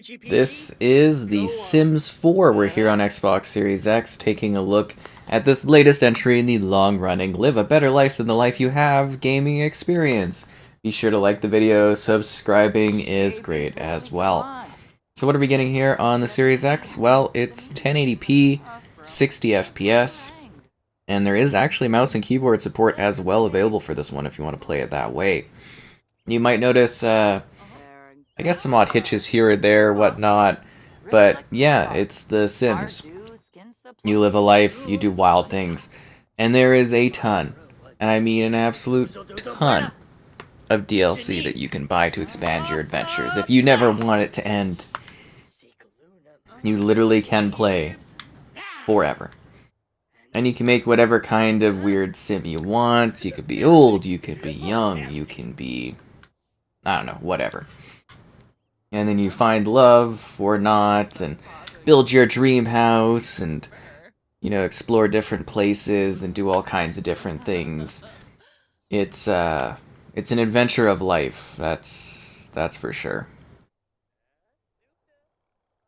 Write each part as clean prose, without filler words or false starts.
This is The Sims 4. We're here on Xbox Series X taking a look at this latest entry in the long-running Live a Better Life Than the Life You Have gaming experience. Be sure to like the video, subscribing is great as well. So what are we getting here on the Series X? Well, it's 1080p, 60 FPS, and there is actually mouse and keyboard support as well available for this one if you want to play it that way. You might notice I guess some odd hitches here or there, whatnot, but yeah, it's The Sims. You live a life, you do wild things, and there is a ton, and I mean an absolute ton, of DLC that you can buy to expand your adventures. If you never want it to end, you literally can play forever. And you can make whatever kind of weird sim you want. You could be old, you could be young, you can be, I don't know, whatever. And then you find love or not, and build your dream house, and, you know, explore different places, and do all kinds of different things. It's an adventure of life, that's for sure.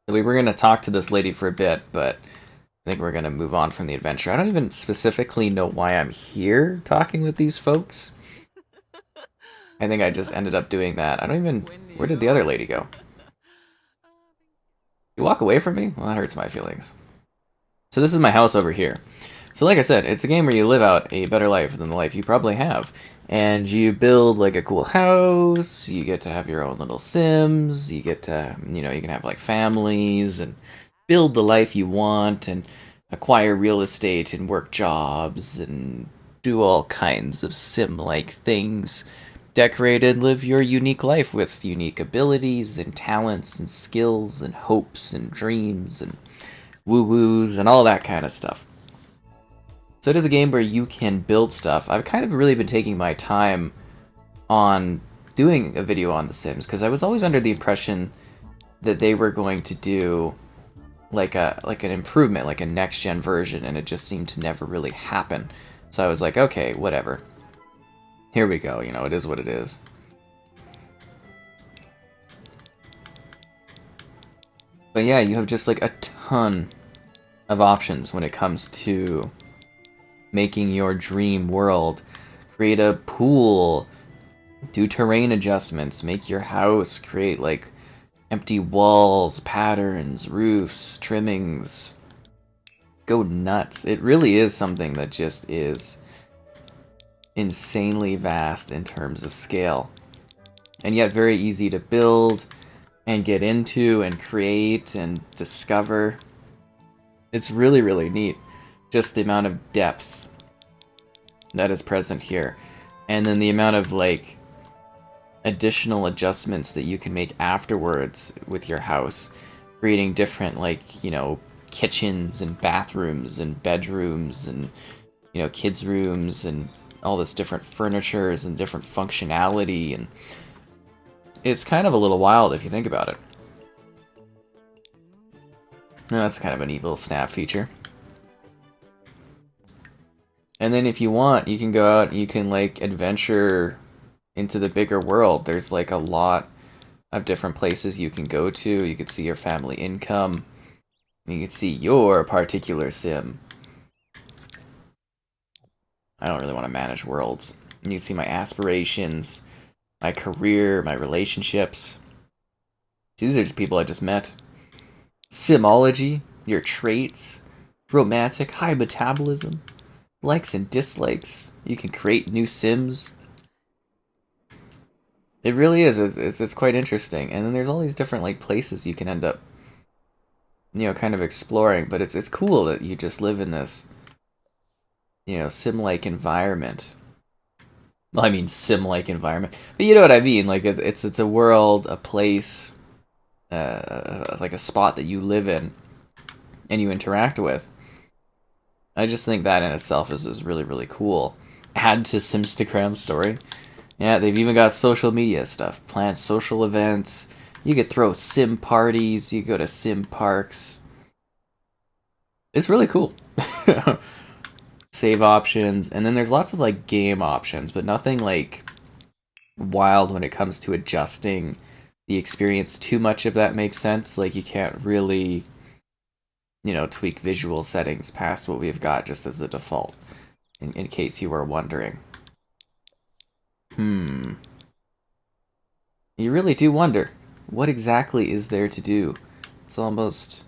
We were going to talk to this lady for a bit, but I think we're going to move on from the adventure. I don't even specifically know why I'm here talking with these folks. I think I just ended up doing that. I don't even... Where did the other lady go? You walk away from me? Well, that hurts my feelings. So this is my house over here. So like I said, it's a game where you live out a better life than the life you probably have. And you build like a cool house, you get to have your own little Sims, you get to, you know, you can have like families and build the life you want and acquire real estate and work jobs and do all kinds of Sim-like things. Decorate and live your unique life with unique abilities and talents and skills and hopes and dreams and woo-woos and all that kind of stuff. So it is a game where you can build stuff. I've kind of really been taking my time on doing a video on The Sims because I was always under the impression that they were going to do like an improvement, like a next-gen version, and it just seemed to never really happen. So I was like, okay, whatever. Here we go, you know, it is what it is. But yeah, you have just like a ton of options when it comes to making your dream world. Create a pool, do terrain adjustments, make your house, create like empty walls, patterns, roofs, trimmings. Go nuts. It really is something that just is insanely vast in terms of scale, and yet very easy to build and get into and create and discover. It's really, really neat, just the amount of depth that is present here, and then the amount of like additional adjustments that you can make afterwards with your house, creating different, like, you know, kitchens and bathrooms and bedrooms and, you know, kids' rooms and all this different furnitures and different functionality, and it's kind of a little wild if you think about it. Now, that's kind of a neat little snap feature. And then if you want, you can go out and you can like adventure into the bigger world. There's like a lot of different places you can go to. You can see your family income. You can see your particular sim. I don't really want to manage worlds. And you can see my aspirations, my career, my relationships. See, these are just people I just met. Simology, your traits, romantic, high metabolism, likes and dislikes. You can create new Sims. It really is. It's quite interesting. And then there's all these different like places you can end up, you know, kind of exploring. But it's cool that you just live in this, you know, sim-like environment. Well, I mean sim-like environment, but you know what I mean. Like it's a world, a place, like a spot that you live in and you interact with. I just think that in itself is really, really cool. Add to Simstagram story. Yeah, they've even got social media stuff. Plan social events. You could throw sim parties. You go to sim parks. It's really cool. Save options, and then there's lots of like game options, but nothing like wild when it comes to adjusting the experience too much, if that makes sense. Like, you can't really, tweak visual settings past what we've got just as a default, in case you were wondering. You really do wonder, what exactly is there to do? It's almost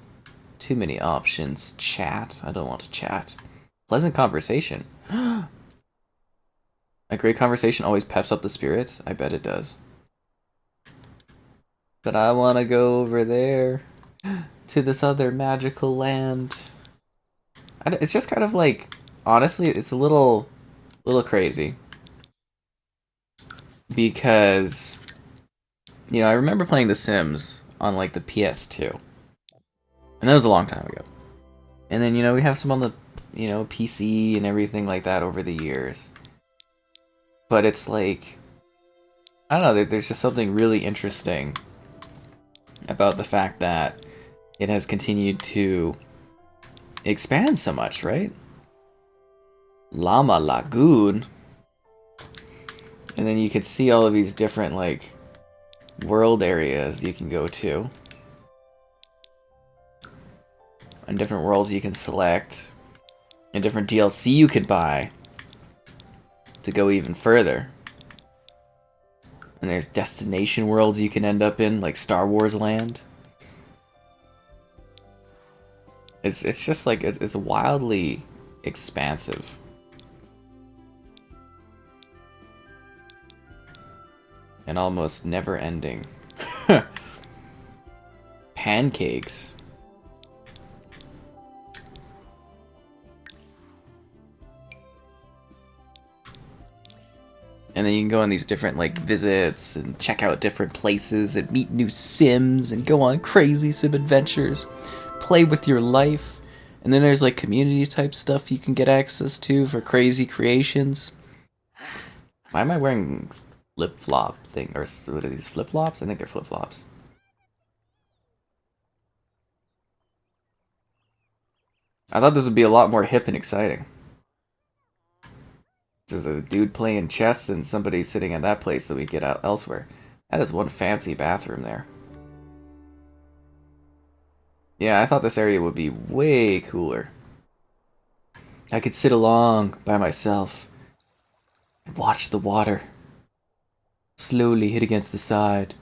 too many options. Chat? I don't want to chat. Pleasant conversation. A great conversation always peps up the spirits? I bet it does. But I want to go over there to this other magical land. It's just kind of like, honestly, it's a little crazy. Because, I remember playing The Sims on like the PS2. And that was a long time ago. And then, we have some on the, PC and everything like that over the years. But it's like, I don't know, there's just something really interesting about the fact that it has continued to expand so much, right? Llama Lagoon. And then you could see all of these different, like, world areas you can go to. And different worlds you can select. And different DLC you could buy to go even further. And there's destination worlds you can end up in, like Star Wars Land. It's just like, it's wildly expansive. And almost never ending. Pancakes. And then you can go on these different, like, visits and check out different places and meet new Sims and go on crazy Sim adventures. Play with your life. And then there's, like, community type stuff you can get access to for crazy creations. Why am I wearing flip-flop thing? Or what are these, flip-flops? I think they're flip-flops. I thought this would be a lot more hip and exciting. This is a dude playing chess and somebody sitting in that place that we get out elsewhere. That is one fancy bathroom there. Yeah, I thought this area would be way cooler. I could sit along by myself and watch the water slowly hit against the side.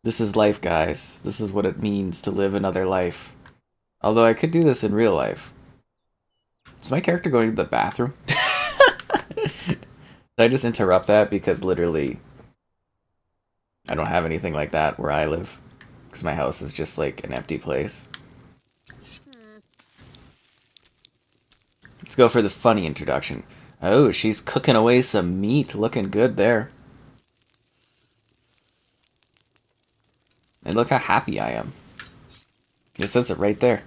This is life, guys. This is what it means to live another life. Although I could do this in real life. Is my character going to the bathroom? Did I just interrupt that because literally I don't have anything like that where I live? Because my house is just like an empty place. Let's go for the funny introduction. Oh, she's cooking away some meat. Looking good there. And look how happy I am. It says it right there.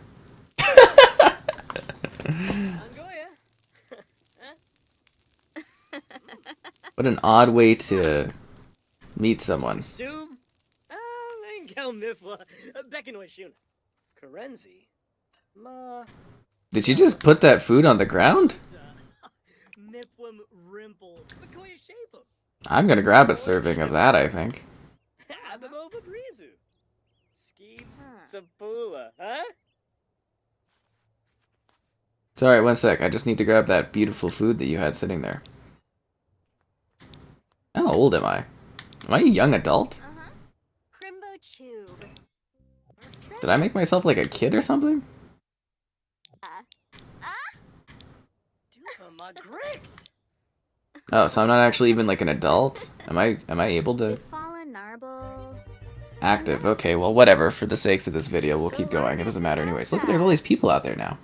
What an odd way to meet someone. Did you just put that food on the ground? I'm gonna grab a serving of that, I think. Sorry, one sec. I just need to grab that beautiful food that you had sitting there. How old am I? Am I a young adult? Did I make myself like a kid or something? Oh, so I'm not actually even like an adult? Am I able to? Active. Okay, well, whatever. For the sakes of this video, we'll keep going. It doesn't matter anyways. Look, there's all these people out there now.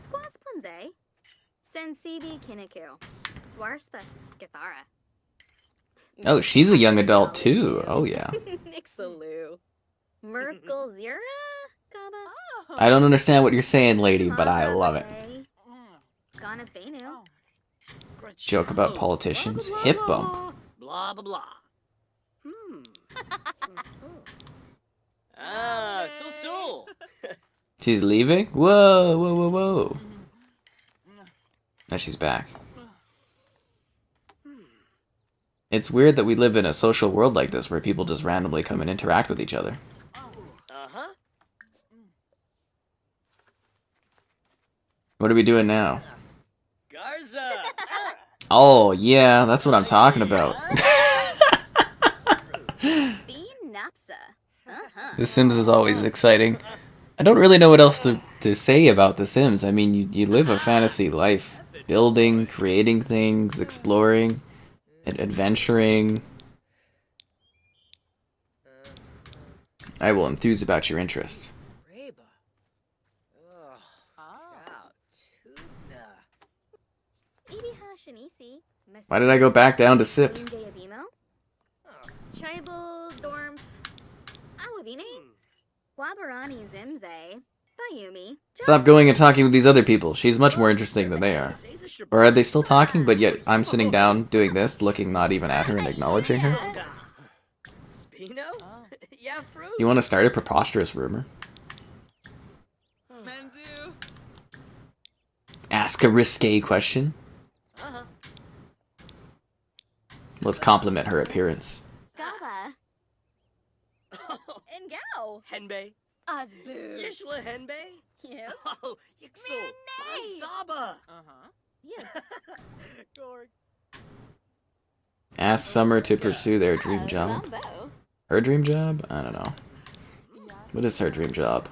Oh, she's a young adult too. Oh, yeah. I don't understand what you're saying, lady, but I love it. Joke about politicians. Hip bump. Blah blah blah. So. She's leaving? Whoa, whoa, whoa, whoa. Now she's back. It's weird that we live in a social world like this where people just randomly come and interact with each other. Uh-huh. What are we doing now? Garza. Oh, yeah, that's what I'm talking about. The Sims is always exciting. I don't really know what else to say about The Sims. I mean, you live a fantasy life. Building, creating things, exploring, adventuring. I will enthuse about your interests. Why did I go back down to sit? Stop going and talking with these other people. She's much more interesting than they are. Or are they still talking, but yet I'm sitting down doing this, looking not even at her and acknowledging her? Do you want to start a preposterous rumor? Ask a risque question? Let's compliment her appearance. Henbei. Yishla Henbei. Oh, Yixel. Saba. Ask Summer to pursue their dream job. Her dream job? I don't know. What is her dream job?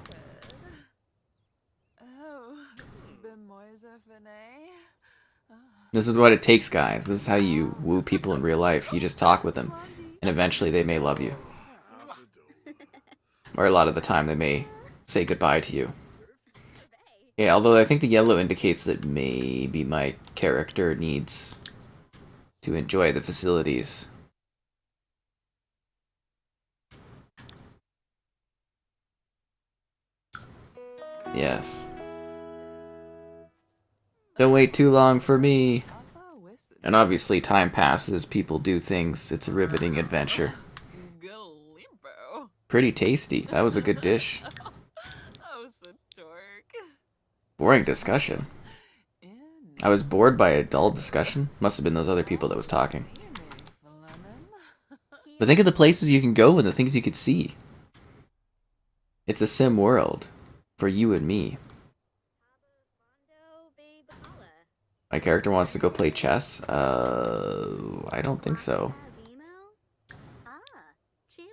This is what it takes, guys. This is how you woo people in real life. You just talk with them, and eventually they may love you. Or a lot of the time they may say goodbye to you. Yeah, although I think the yellow indicates that maybe my character needs to enjoy the facilities. Yes. Don't wait too long for me. And obviously time passes, people do things, it's a riveting adventure. Pretty tasty, that was a good dish. Boring discussion. I was bored by a dull discussion. Must have been those other people that was talking. But think of the places you can go and the things you could see. It's a sim world. For you and me. My character wants to go play chess? I don't think so.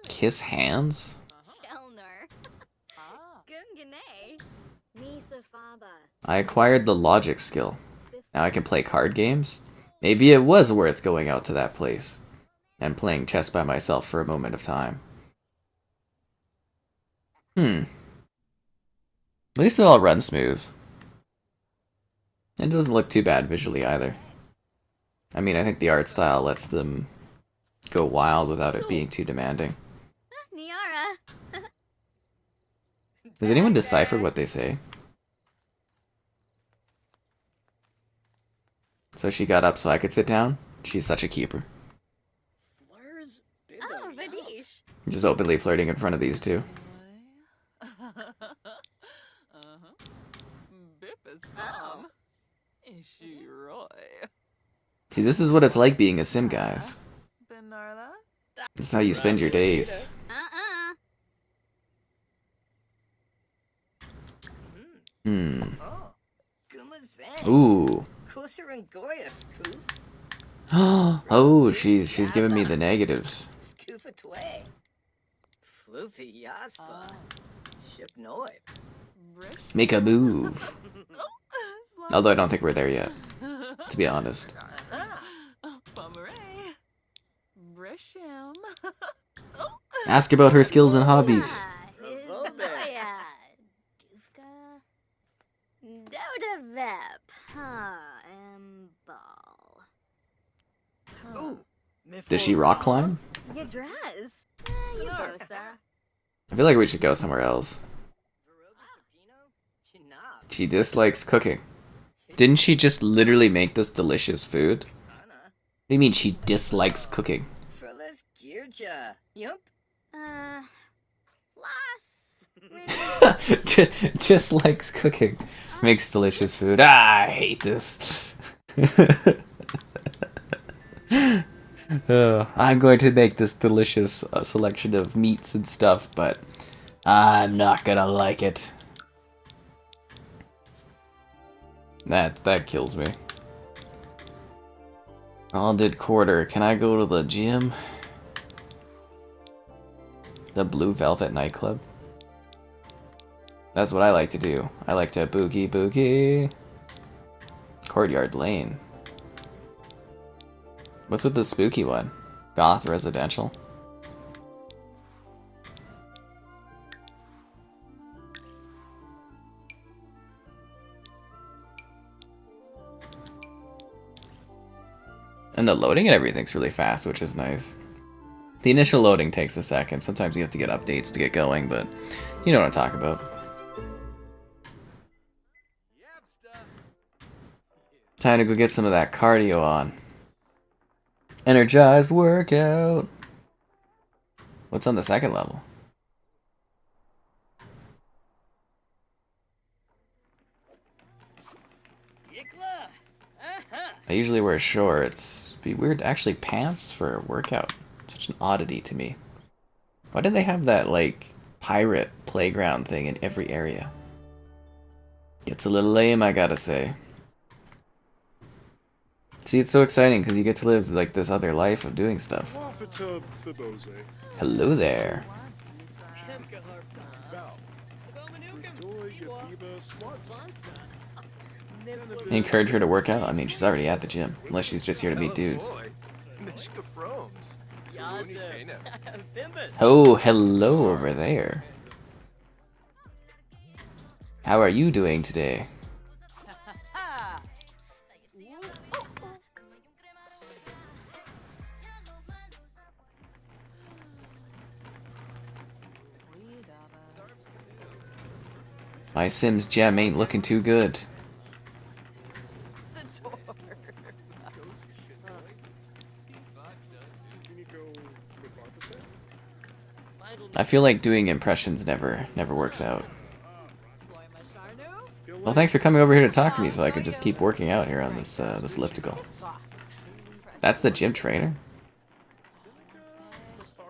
Kiss hands? I acquired the logic skill. Now I can play card games? Maybe it was worth going out to that place and playing chess by myself for a moment of time. At least it all runs smooth. It doesn't look too bad visually either. I mean, I think the art style lets them go wild without it being too demanding. Does anyone decipher what they say? So she got up so I could sit down? She's such a keeper. Just openly flirting in front of these two. See, this is what it's like being a sim, guys. This is how you spend your days. Ooh. Oh, she's giving me the negatives. Make a move. Although I don't think we're there yet, to be honest. Ask about her skills and hobbies. Does she rock climb? I feel like we should go somewhere else. She dislikes cooking. Didn't she just literally make this delicious food? What do you mean she dislikes cooking? Dislikes cooking. Makes delicious food. Ah, I hate this. I'm going to make this delicious selection of meats and stuff, but I'm not gonna like it. That kills me. All did quarter. Can I go to the gym? The Blue Velvet nightclub? That's what I like to do. I like to boogie boogie. Courtyard Lane. What's with the spooky one? Goth residential? And the loading and everything's really fast, which is nice. The initial loading takes a second. Sometimes you have to get updates to get going, but you know what I'm talking about. Time to go get some of that cardio on. Energized workout. What's on the second level? I usually wear shorts. It'd be weird, actually, pants for a workout. Such an oddity to me. Why do they have that, like, pirate playground thing in every area? It's a little lame, I gotta say. See, it's so exciting because you get to live, like, this other life of doing stuff. Hello there. Encourage her to work out? I mean, she's already at the gym. Unless she's just here to meet dudes. Oh, hello over there. How are you doing today? My Sims gem ain't looking too good. I feel like doing impressions never works out. Well, thanks for coming over here to talk to me so I could just keep working out here on this this elliptical. That's the gym trainer?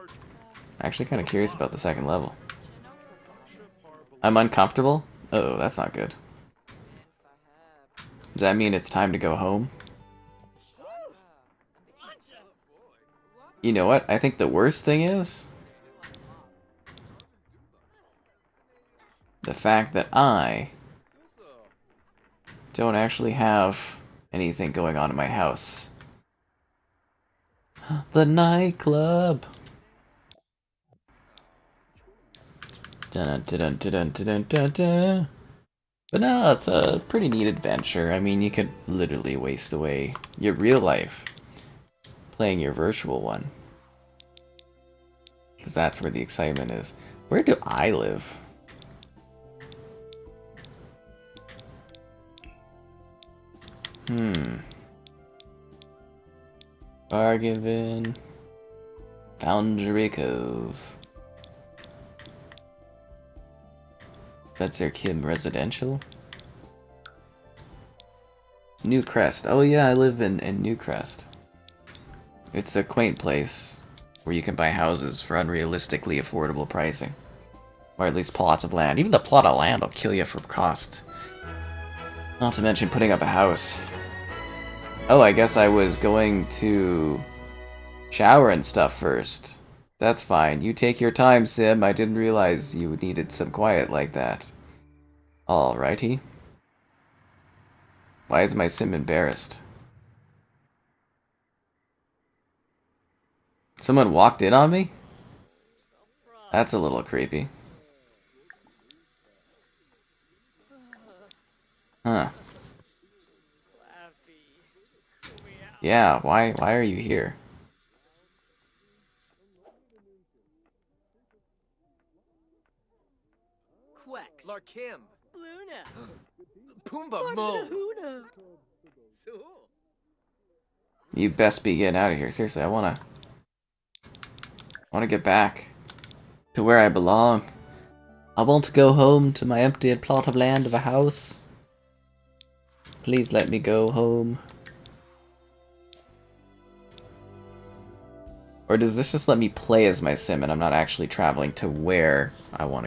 I'm actually kind of curious about the second level. I'm uncomfortable? Uh-oh, that's not good. Does that mean it's time to go home? You know what? I think the worst thing is the fact that I don't actually have anything going on in my house. The nightclub. Dun dun dun dun dun dun dun. But no, it's a pretty neat adventure. I mean, you could literally waste away your real life playing your virtual one. Because that's where the excitement is. Where do I live? Bargain bin. Foundry Cove. That's their Kim residential. New Crest. Oh yeah, I live in New Crest. It's a quaint place where you can buy houses for unrealistically affordable pricing. Or at least plots of land. Even the plot of land will kill you for cost. Not to mention putting up a house. Oh, I guess I was going to shower and stuff first. That's fine. You take your time, Sim. I didn't realize you needed some quiet like that. Alrighty. Why is my Sim embarrassed? Someone walked in on me? That's a little creepy. Huh. Yeah, why are you here? Larkim. Luna. Pumbaa Mo. You best be getting out of here. Seriously, I wanna get back to where I belong. I want to go home to my empty plot of land of a house. Please let me go home. Or does this just let me play as my sim and I'm not actually traveling to where I want to